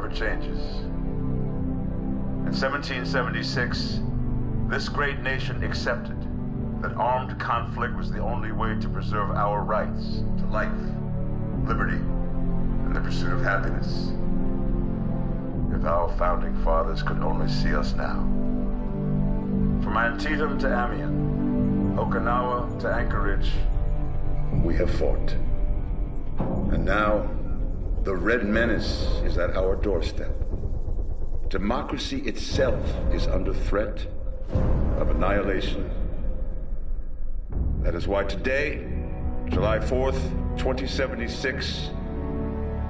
for changes. In 1776, this great nation accepted that armed conflict was the only way to preserve our rights to life, liberty, and the pursuit of happiness. If our founding fathers could only see us now. From Antietam to Amiens, Okinawa to Anchorage, we have fought. And now, the Red Menace is at our doorstep. Democracy itself is under threat of annihilation. That is why today, July 4th, 2076,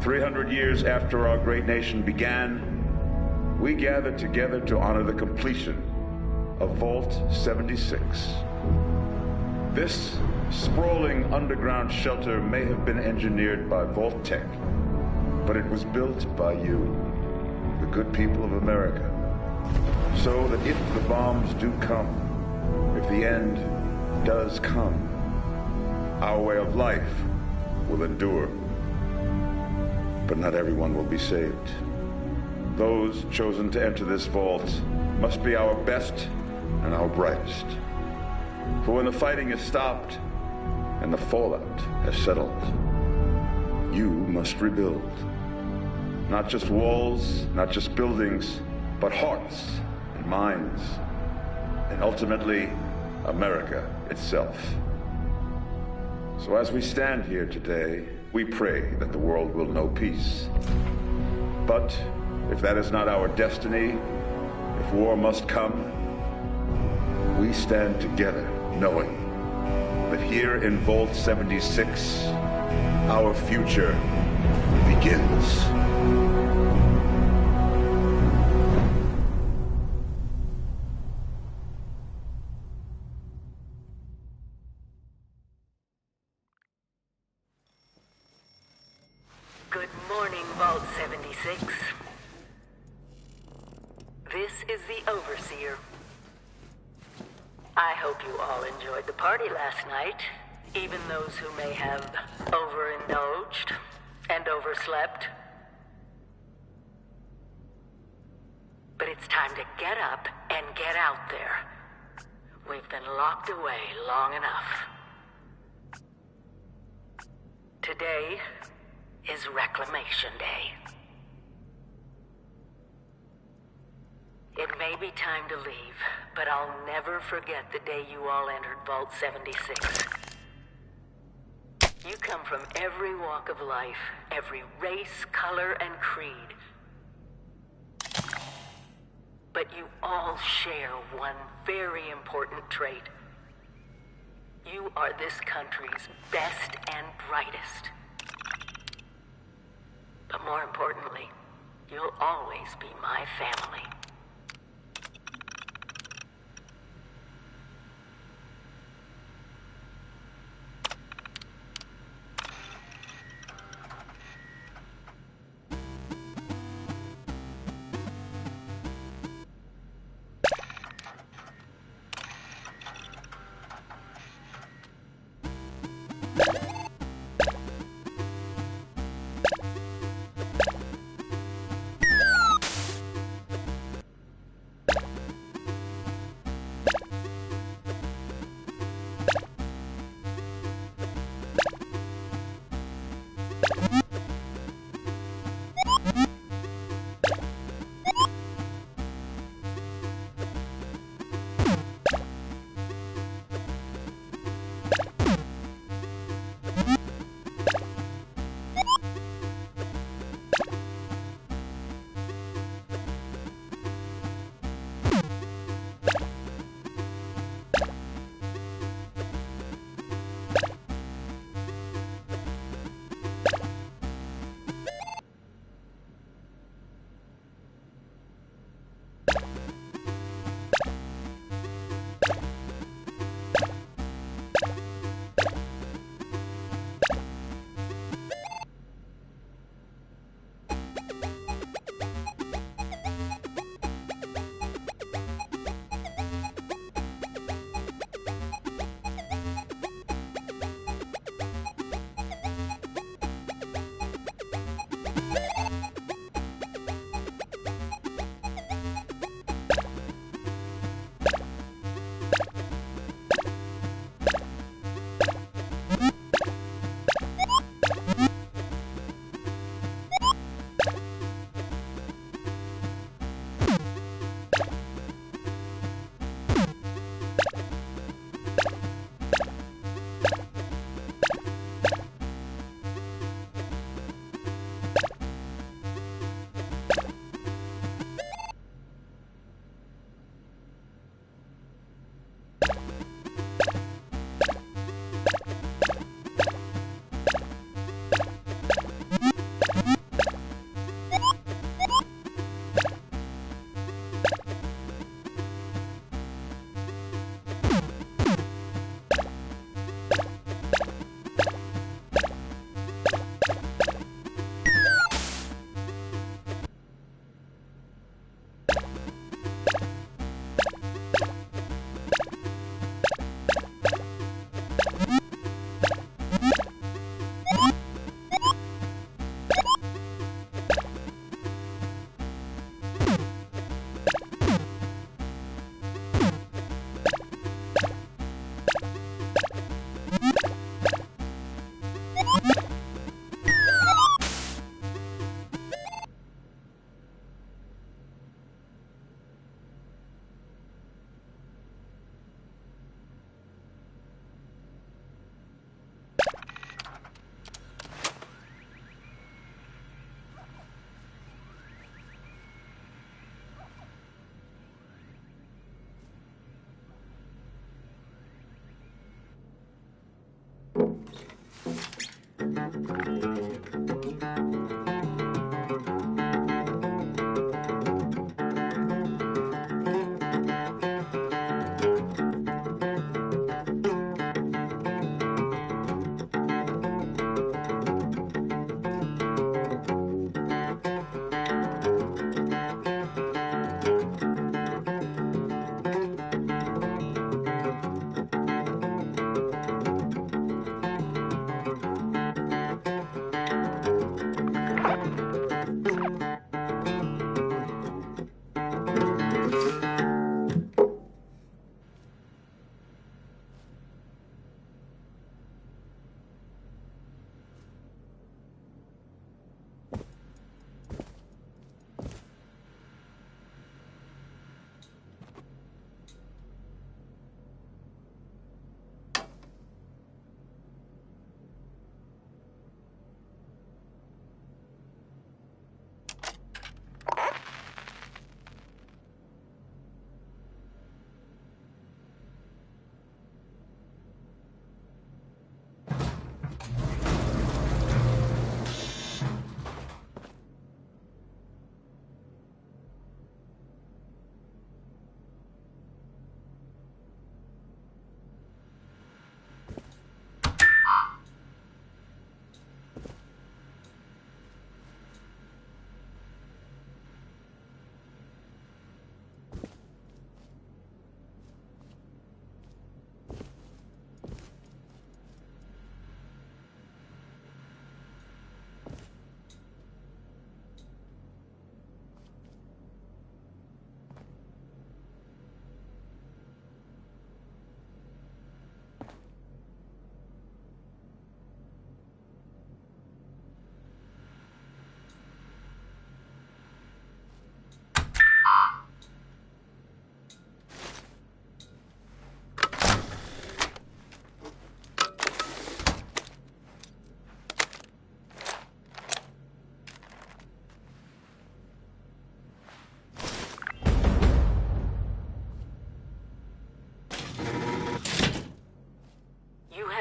300 years after our great nation began, we gather together to honor the completion of Vault 76. This sprawling underground shelter may have been engineered by Vault Tech, but it was built by you, the good people of America, so that if the bombs do come, if the end does come, our way of life will endure. But not everyone will be saved. Those chosen to enter this vault must be our best and our brightest. For when the fighting is stopped and the fallout has settled, you must rebuild. Not just walls, not just buildings, but hearts and minds, and ultimately, America itself. So as we stand here today, we pray that the world will know peace. But if that is not our destiny, if war must come, we stand together knowing that here in Vault 76, our future begins. Good morning, Vault 76. This is the Overseer. I hope you all enjoyed the party last night, even those who may have overindulged and overslept. But it's time to get up and get out there. We've been locked away long enough. Today is Reclamation Day. It may be time to leave, but I'll never forget the day you all entered Vault 76. You come from every walk of life, every race, color, and creed. But you all share one very important trait. You are this country's best and brightest. But more importantly, you'll always be my family.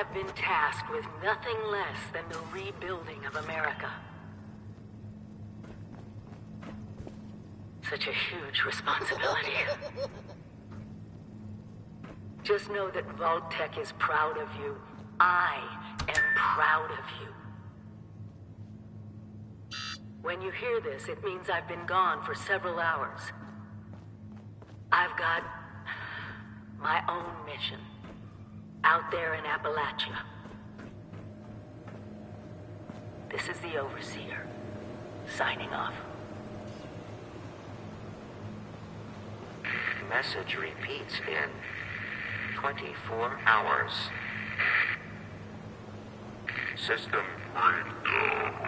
have been tasked with nothing less than the rebuilding of America. Such a huge responsibility. Just know that Vault-Tec is proud of you. I am proud of you. When you hear this, it means I've been gone for several hours. I've got my own mission out there in Appalachia. This is the Overseer, signing off. Message repeats in 24 hours. System breakdown.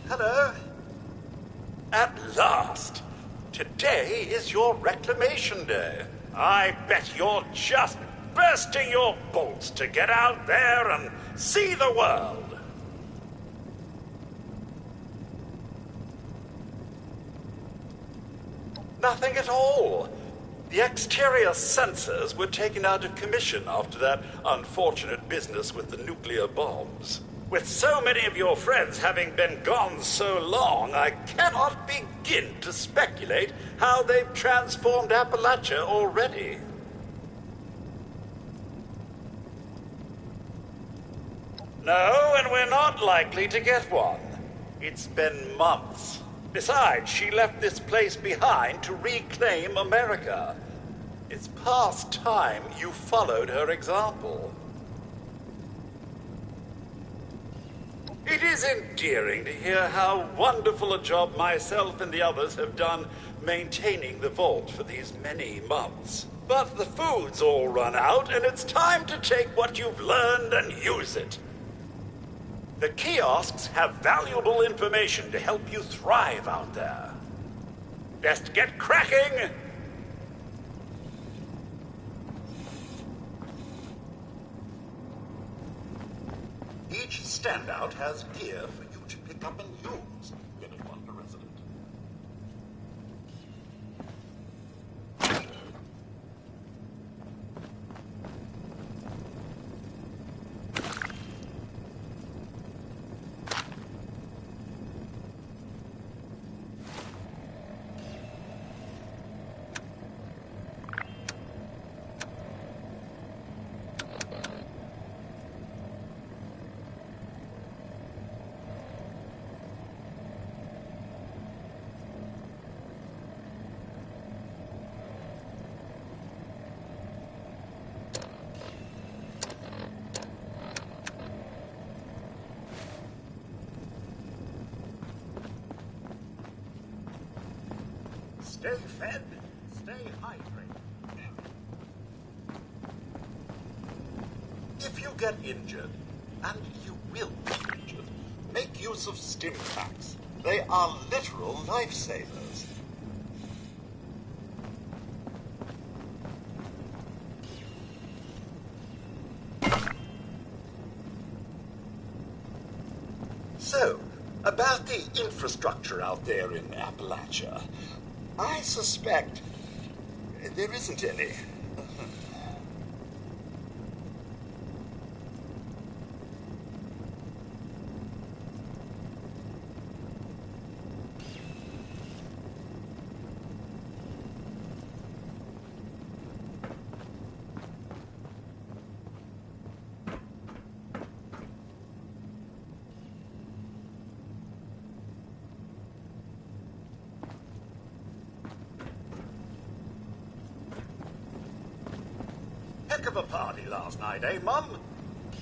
Hello. At last! Today is your reclamation day. I bet you're just bursting your bolts to get out there and see the world. Nothing at all. The exterior sensors were taken out of commission after that unfortunate business with the nuclear bombs. With so many of your friends having been gone so long, I cannot begin to speculate how they've transformed Appalachia already. No, and we're not likely to get one. It's been months. Besides, she left this place behind to reclaim America. It's past time you followed her example. It is endearing to hear how wonderful a job myself and the others have done maintaining the vault for these many months. But the food's all run out, and it's time to take what you've learned and use it. The kiosks have valuable information to help you thrive out there. Best get cracking! Each standout has gear for you to pick up and use when it wants a resident. Stay fed, stay hydrated. If you get injured, and you will get injured, make use of stim packs. They are literal lifesavers. So, about the infrastructure out there in Appalachia, I suspect there isn't any. Heck of a party last night, eh, Mum?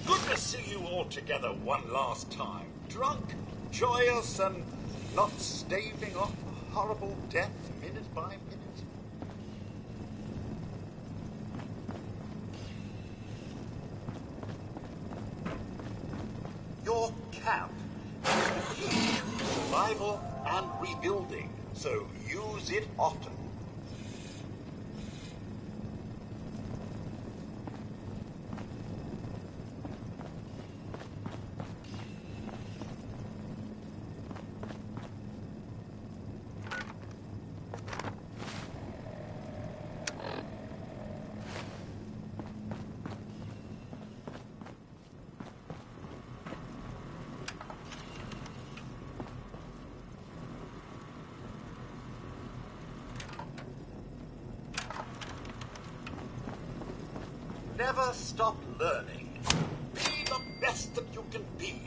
Good to see you all together one last time. Drunk, joyous, and not staving off a horrible death minute by minute. have. It's the key to survival and rebuilding, so use it often. Never stop learning. Be the best that you can be.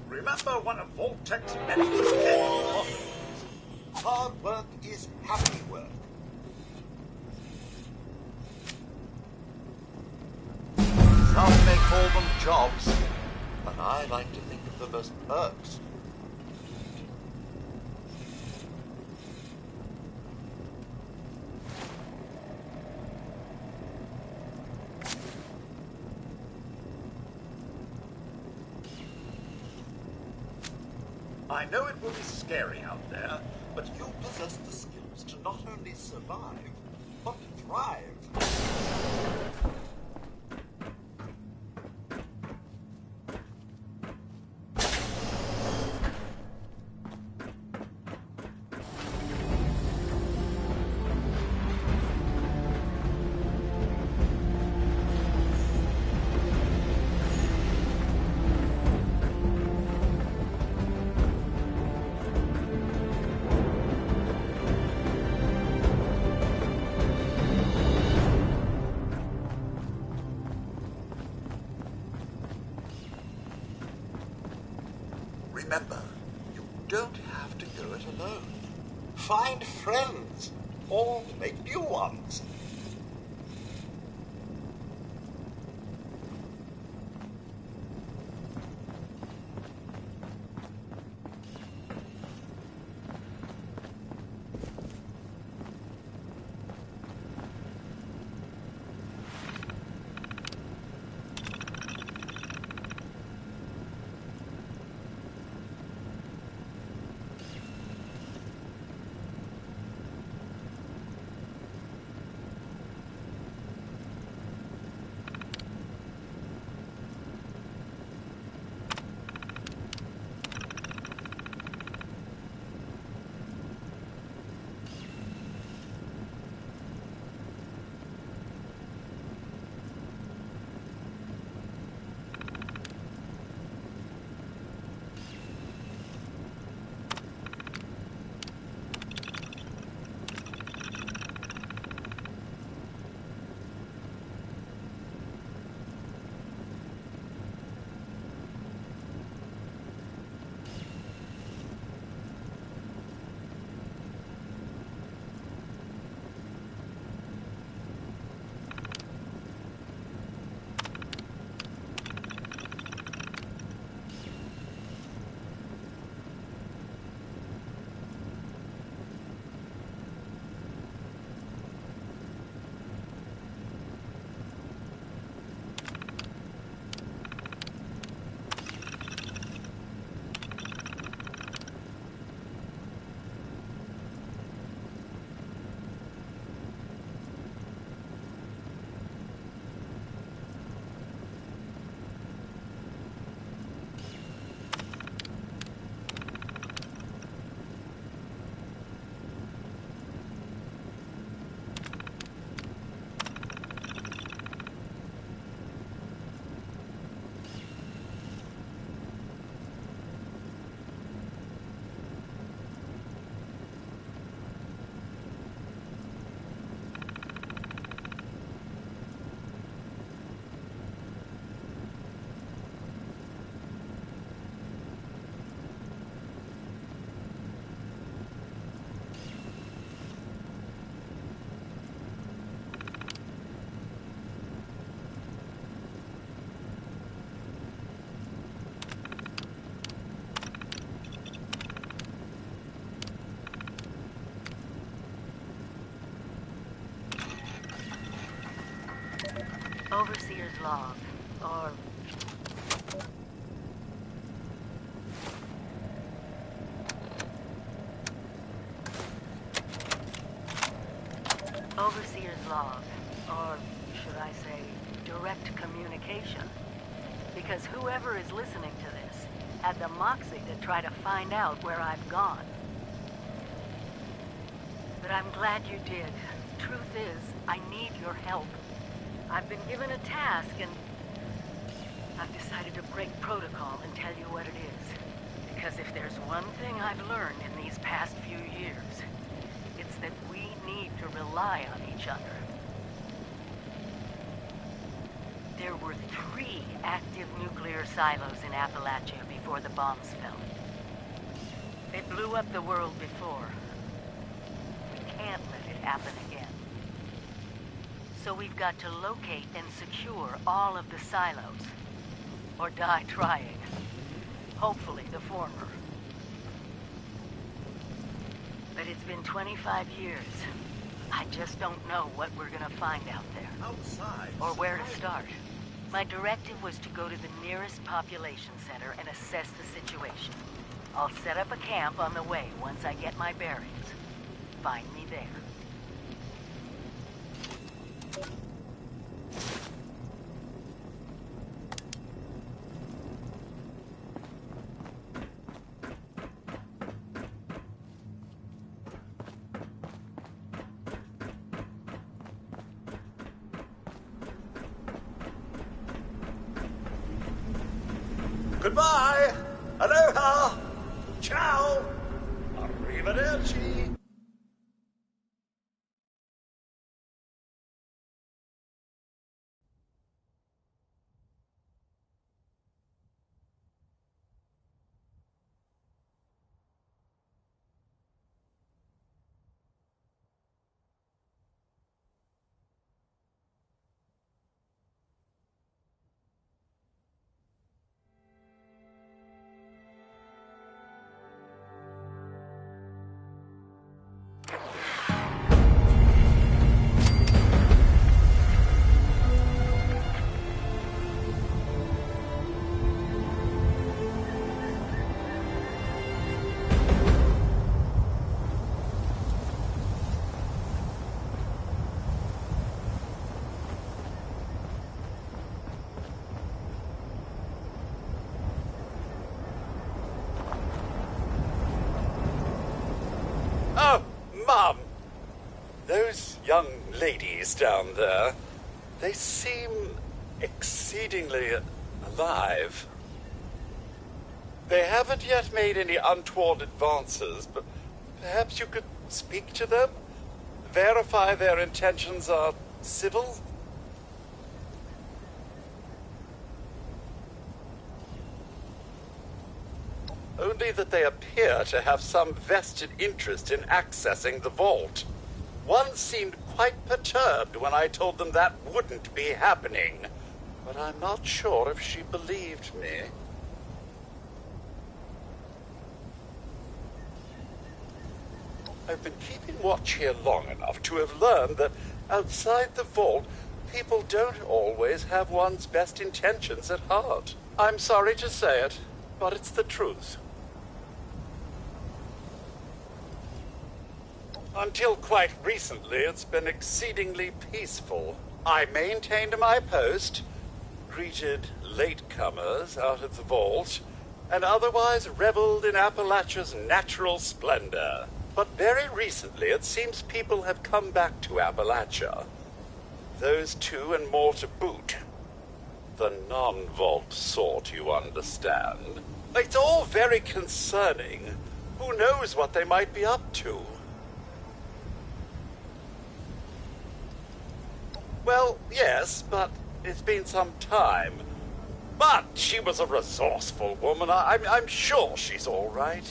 Remember one of Vault-Tech's many mottos. Hard work is happy work. Some may call them jobs, but I like to think of them as perks. I know it will be scary out there, but you possess the skills to not only survive, but thrive. Remember, you don't have to go it alone. Find friends, or make new ones. Overseer's log, or... Overseer's log, or should I say, direct communication. Because whoever is listening to this had the moxie to try to find out where I've gone. But I'm glad you did. Truth is, I need your help. I've been given a task and I've decided to break protocol and tell you what it is. Because if there's one thing I've learned in these past few years, it's that we need to rely on each other. There were 3 active nuclear silos in Appalachia before the bombs fell. They blew up the world before. We can't let it happen again. So we've got to locate and secure all of the silos. Or die trying. Hopefully the former. But it's been 25 years. I just don't know what we're gonna find out there. Outside. Or where to start. My directive was to go to the nearest population center and assess the situation. I'll set up a camp on the way once I get my bearings. Find me there. Goodbye! Aloha! Ciao! Arrivederci! Mum, those young ladies down there, they seem exceedingly alive. They haven't yet made any untoward advances, but perhaps you could speak to them? Verify their intentions are civil? Only that they appear to have some vested interest in accessing the vault. One seemed quite perturbed when I told them that wouldn't be happening, but I'm not sure if she believed me. I've been keeping watch here long enough to have learned that outside the vault, people don't always have one's best intentions at heart. I'm sorry to say it, but it's the truth. Until quite recently, it's been exceedingly peaceful. I maintained my post, greeted latecomers out of the vault, and otherwise reveled in Appalachia's natural splendor. But very recently, it seems people have come back to Appalachia. Those 2 and more to boot. The non-vault sort, you understand. It's all very concerning. Who knows what they might be up to? Well, yes, but it's been some time. But she was a resourceful woman. I'm sure she's all right.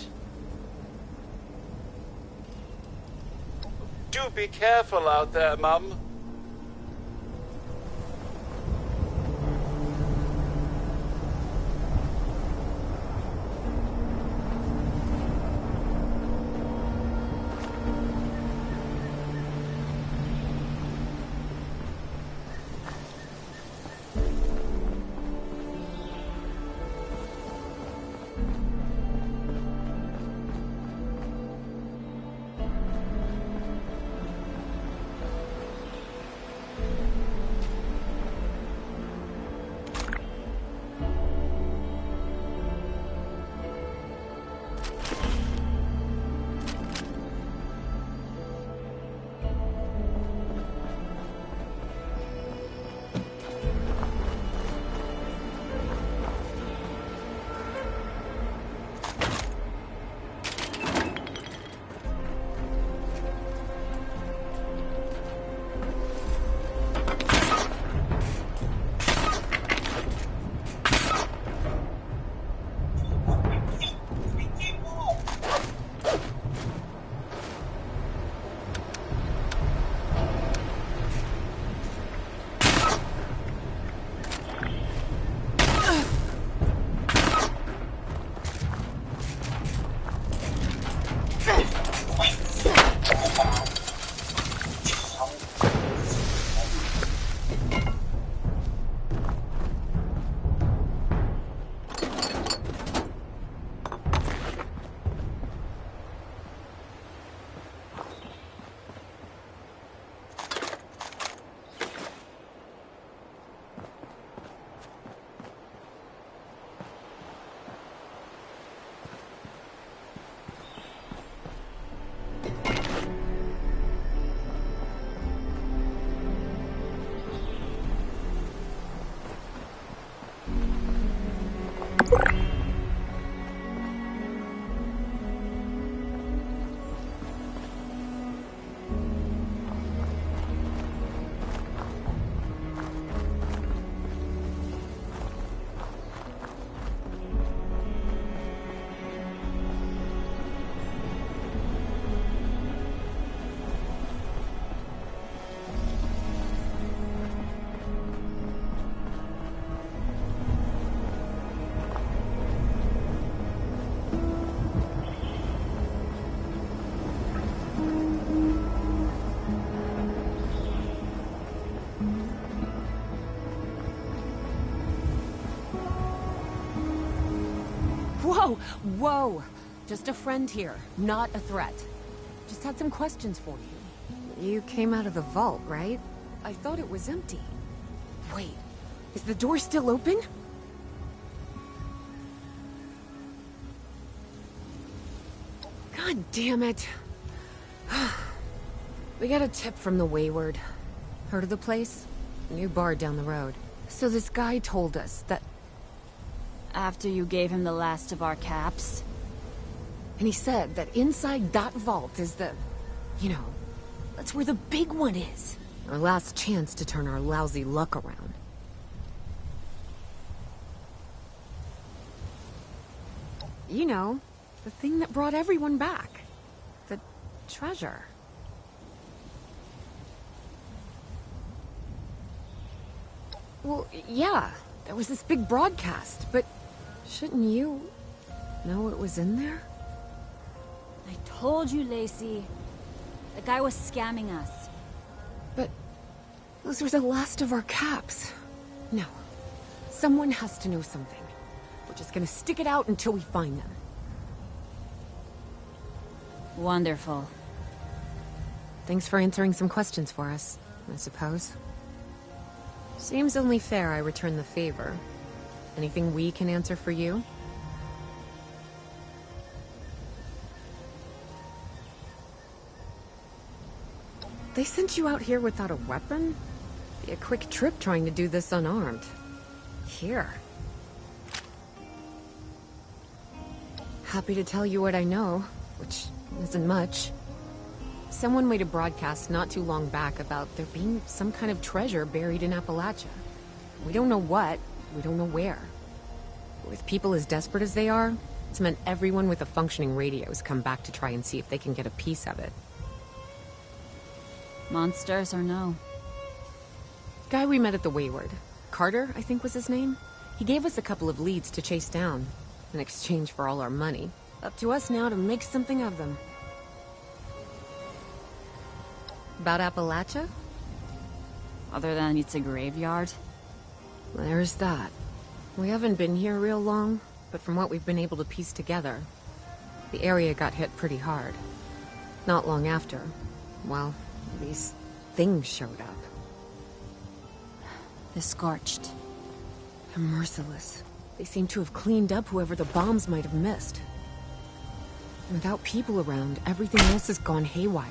Do be careful out there, Mum. Whoa! Whoa! Just a friend here, not a threat. Just had some questions for you. You came out of the vault, right? I thought it was empty. Wait, is the door still open? God damn it. We got a tip from the Wayward. Heard of the place? New bar down the road. So this guy told us that... After you gave him the last of our caps? And he said that inside that vault is the... You know, that's where the big one is. Our last chance to turn our lousy luck around. You know, the thing that brought everyone back. The treasure. Well, yeah, there was this big broadcast, but shouldn't you know what was in there? I told you, Lacey. The guy was scamming us. But those were the last of our caps. No, someone has to know something. We're just gonna stick it out until we find them. Wonderful. Thanks for answering some questions for us, I suppose. Seems only fair I return the favor. Anything we can answer for you? They sent you out here without a weapon? Be a quick trip trying to do this unarmed. Here. Happy to tell you what I know, which isn't much. Someone made a broadcast not too long back about there being some kind of treasure buried in Appalachia. We don't know what, we don't know where. With people as desperate as they are, it's meant everyone with a functioning radio has come back to try and see if they can get a piece of it. Monsters or no? Guy we met at the Wayward. Carter, I think was his name. He gave us a couple of leads to chase down, in exchange for all our money. Up to us now to make something of them. About Appalachia? Other than it's a graveyard? There's that. We haven't been here real long, but from what we've been able to piece together, the area got hit pretty hard. Not long after, well, these things showed up. The Scorched. They're merciless. They seem to have cleaned up whoever the bombs might have missed. Without people around, everything else has gone haywire.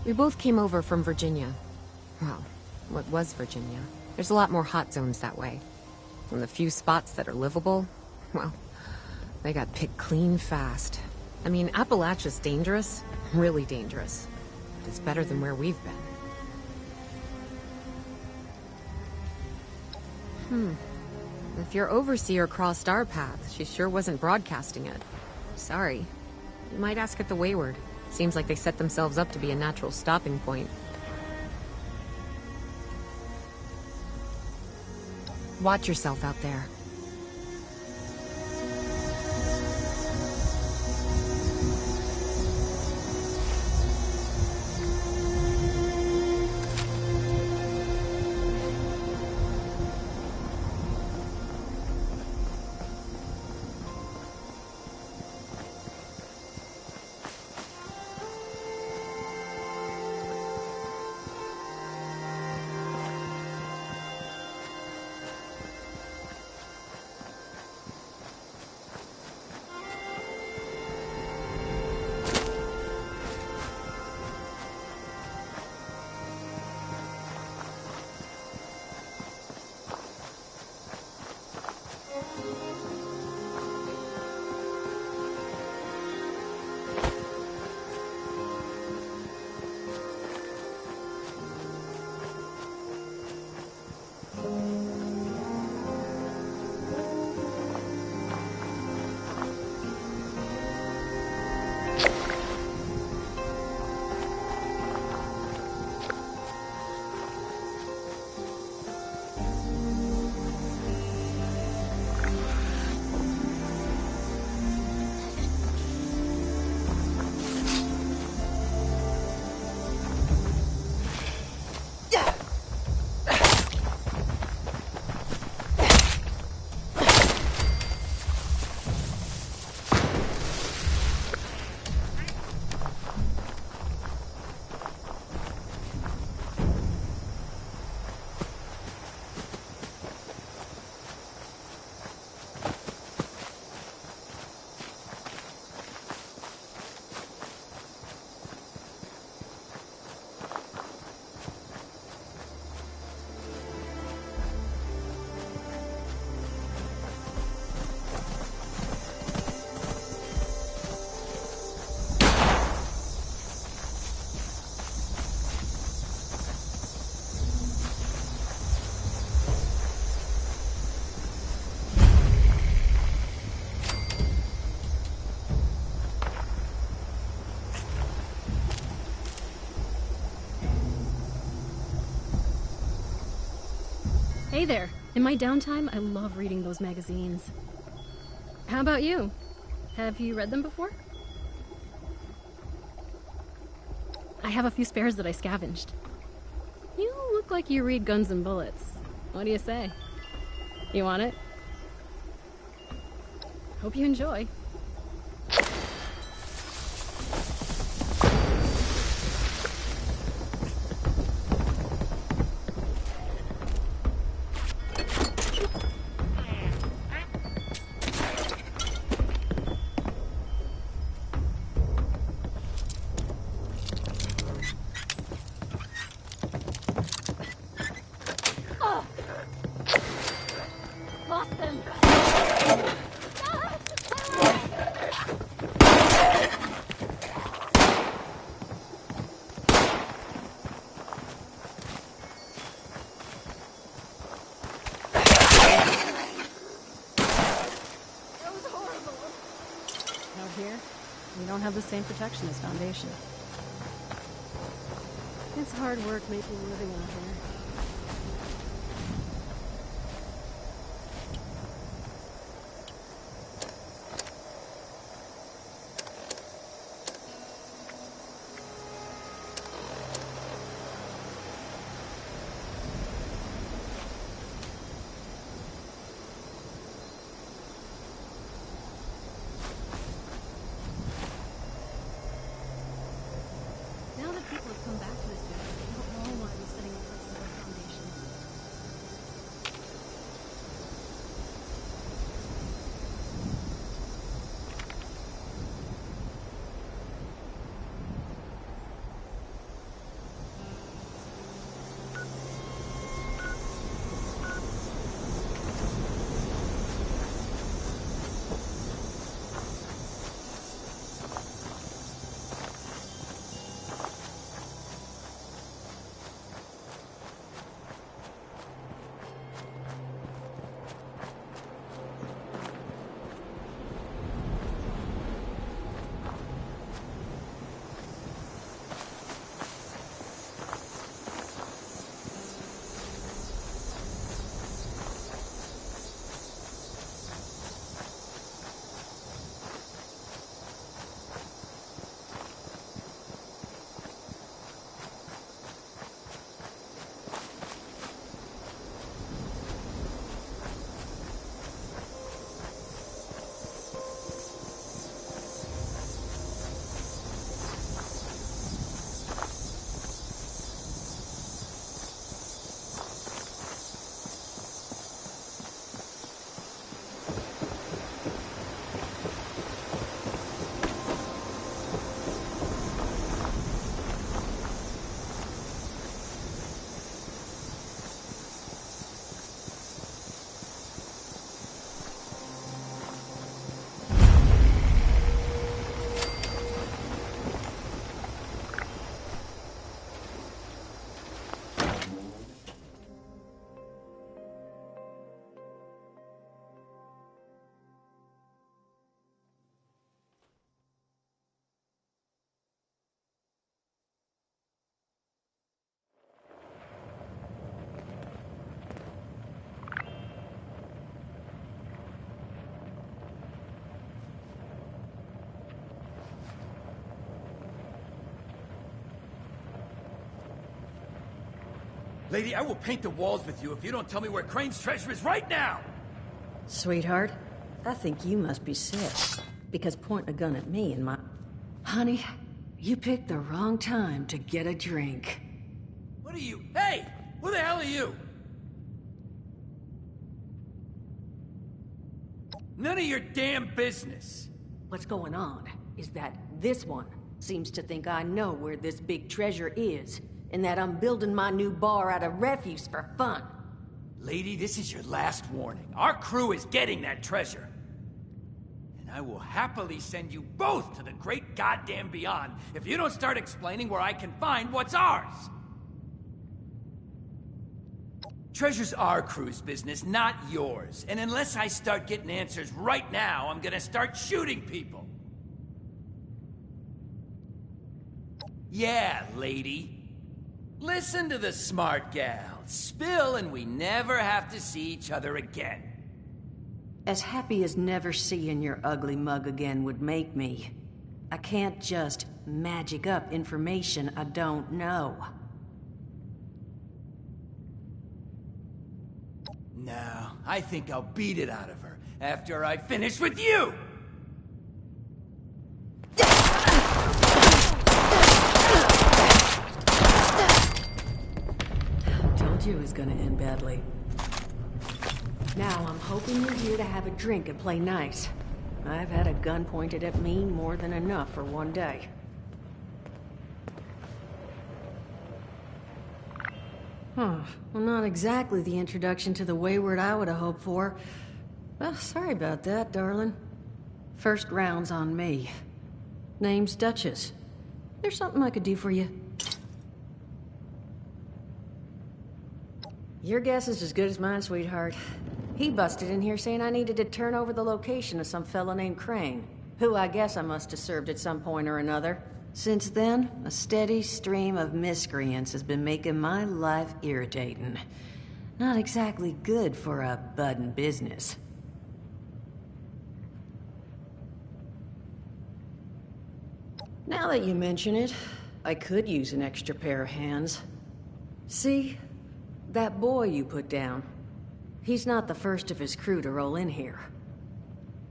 We both came over from Virginia. Well, what was Virginia? There's a lot more hot zones that way. And the few spots that are livable, well, they got picked clean fast. I mean, Appalachia's dangerous, really dangerous. But it's better than where we've been. If your overseer crossed our path, she sure wasn't broadcasting it. Sorry. You might ask at the Wayward. Seems like they set themselves up to be a natural stopping point. Watch yourself out there. Hey there. In my downtime, I love reading those magazines. How about you? Have you read them before? I have a few spares that I scavenged. You look like you read Guns and Bullets. What do you say? You want it? Hope you enjoy. Here, we don't have the same protection as Foundation. It's hard work making a living out here. Come back to this area. I don't know why we're setting up places like Foundation. Lady, I will paint the walls with you if you don't tell me where Crane's treasure is right now! Sweetheart, I think you must be sick. Because pointing a gun at me and my... Honey, you picked the wrong time to get a drink. What are you... Hey! Who the hell are you? None of your damn business! What's going on is that this one seems to think I know where this big treasure is, and that I'm building my new bar out of refuse for fun. Lady, this is your last warning. Our crew is getting that treasure. And I will happily send you both to the great goddamn beyond if you don't start explaining where I can find what's ours. Treasure's our crew's business, not yours. And unless I start getting answers right now, I'm gonna start shooting people. Yeah, lady. Listen to the smart gal. spill and we never have to see each other again. As happy as never seeing your ugly mug again would make me, I can't just magic up information I don't know. No, I think I'll beat it out of her after I finish with you! Told you it was gonna end badly. Now I'm hoping you're here to have a drink and play nice. I've had a gun pointed at me more than enough for one day. Huh. Well, not exactly the introduction to the wayward I would have hoped for. Well, sorry about that, darling. First round's on me. Name's Duchess. There's something I could do for you. Your guess is as good as mine, sweetheart. He busted in here saying I needed to turn over the location of some fella named Crane, who I guess I must have served at some point or another. Since then, a steady stream of miscreants has been making my life irritating. Not exactly good for a budding business. Now that you mention it, I could use an extra pair of hands. See? That boy you put down. He's not the first of his crew to roll in here.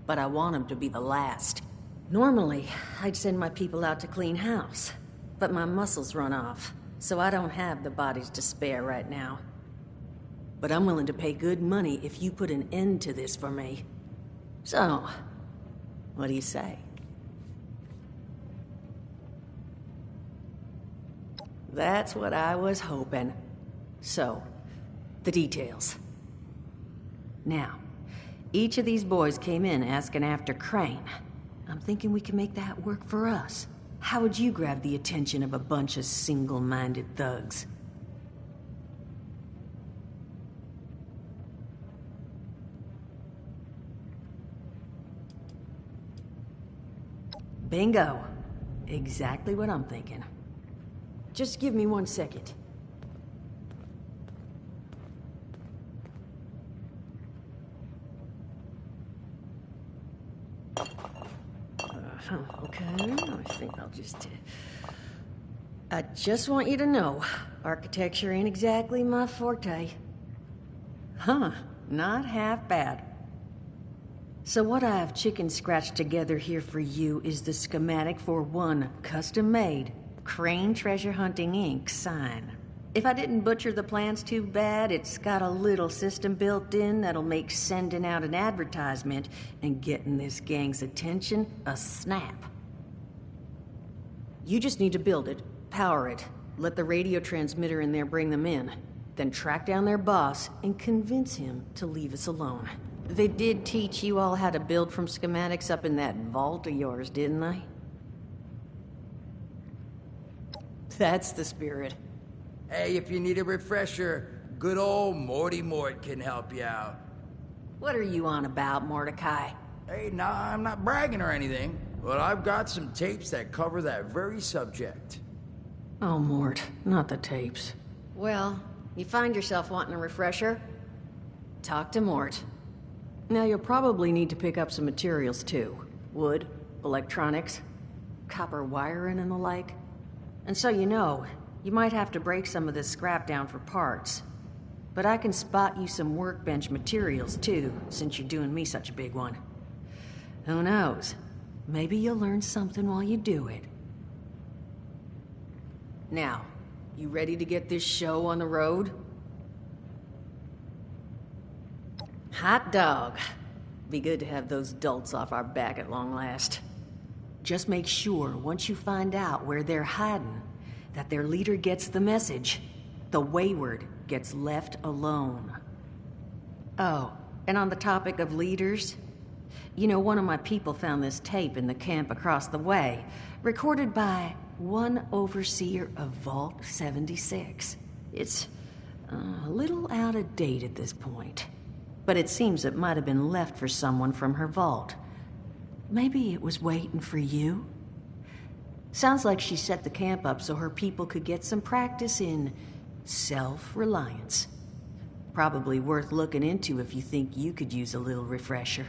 But I want him to be the last. Normally, I'd send my people out to clean house. But my muscles run off, so I don't have the bodies to spare right now. But I'm willing to pay good money if you put an end to this for me. So, what do you say? That's what I was hoping. So, the details. Now, each of these boys came in asking after Crane. I'm thinking we can make that work for us. How would you grab the attention of a bunch of single-minded thugs? Bingo. Exactly what I'm thinking. Just give me 1 second. Okay, I think I'll just... I just want you to know, architecture ain't exactly my forte. Huh, not half bad. So what I have chicken scratched together here for you is the schematic for one custom-made Crane Treasure Hunting Inc. sign. If I didn't butcher the plans too bad, it's got a little system built in that'll make sending out an advertisement and getting this gang's attention a snap. You just need to build it, power it, let the radio transmitter in there bring them in, then track down their boss and convince him to leave us alone. They did teach you all how to build from schematics up in that vault of yours, didn't they? That's the spirit. Hey, if you need a refresher, good old Morty Mort can help you out. What are you on about, Mordecai? Hey, nah, I'm not bragging or anything, but I've got some tapes that cover that very subject. Oh, Mort, not the tapes. Well, you find yourself wanting a refresher? Talk to Mort. Now, you'll probably need to pick up some materials, too. Wood, electronics, copper wiring and the like. And so you know, you might have to break some of this scrap down for parts. But I can spot you some workbench materials, too, since you're doing me such a big one. Who knows? Maybe you'll learn something while you do it. Now, you ready to get this show on the road? Hot dog. Be good to have those dolts off our back at long last. Just make sure, once you find out where they're hiding, that their leader gets the message. The wayward gets left alone. Oh, and on the topic of leaders, you know, one of my people found this tape in the camp across the way, recorded by one overseer of Vault 76. It's a little out of date at this point, but it seems it might have been left for someone from her vault. Maybe it was waiting for you? Sounds like she set the camp up so her people could get some practice in Self-reliance. Probably worth looking into if you think you could use a little refresher.